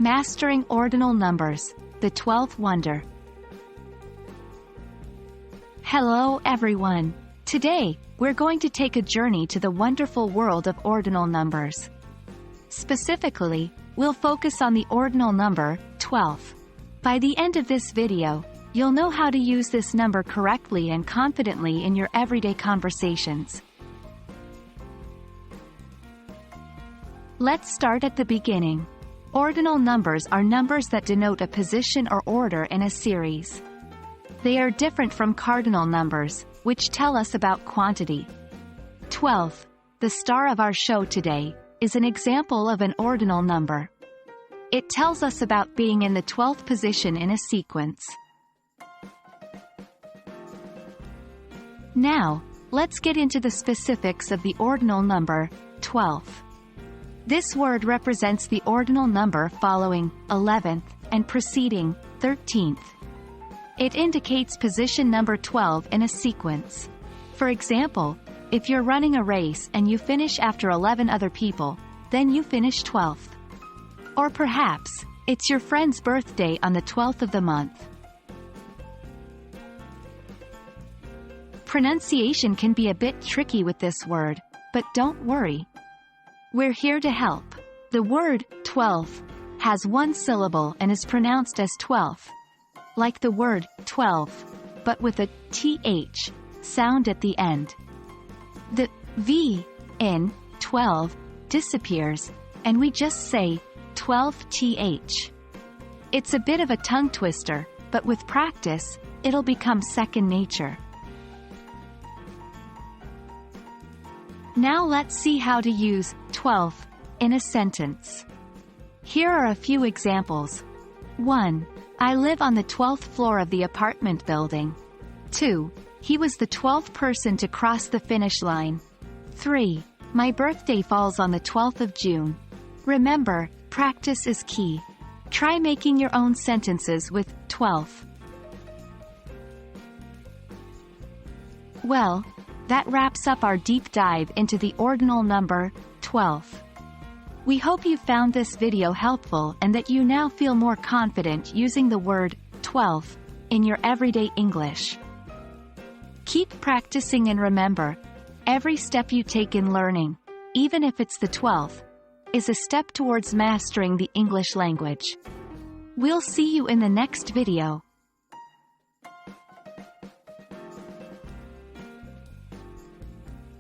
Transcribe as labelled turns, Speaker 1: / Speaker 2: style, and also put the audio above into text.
Speaker 1: Mastering Ordinal Numbers, the 12th Wonder. Hello everyone! Today, we're going to take a journey to the wonderful world of ordinal numbers. Specifically, we'll focus on the ordinal number, 12. By the end of this video, you'll know how to use this number correctly and confidently in your everyday conversations. Let's start at the beginning. Ordinal numbers are numbers that denote a position or order in a series. They are different from cardinal numbers, which tell us about quantity. 12, the star of our show today, is an example of an ordinal number. It tells us about being in the 12th position in a sequence. Now, let's get into the specifics of the ordinal number, 12. This word represents the ordinal number following 11th and preceding 13th. It indicates position number 12 in a sequence. For example, if you're running a race and you finish after 11 other people, then you finish 12th. Or perhaps, it's your friend's birthday on the 12th of the month. Pronunciation can be a bit tricky with this word, but don't worry. We're here to help. The word 12 has one syllable and is pronounced as 12, like the word 12, but with a th sound at the end. The v in 12 disappears, and we just say 12th. It's a bit of a tongue twister, but with practice, it'll become second nature. Now let's see how to use 12 in a sentence. Here are a few examples. 1. I live on the 12th floor of the apartment building. 2. He was the 12th person to cross the finish line. 3. My birthday falls on the 12th of June. Remember, practice is key. Try making your own sentences with 12. Well, that wraps up our deep dive into the ordinal number, 12. We hope you found this video helpful and that you now feel more confident using the word 12 in your everyday English. Keep practicing and remember, every step you take in learning, even if it's the 12th, is a step towards mastering the English language. We'll see you in the next video.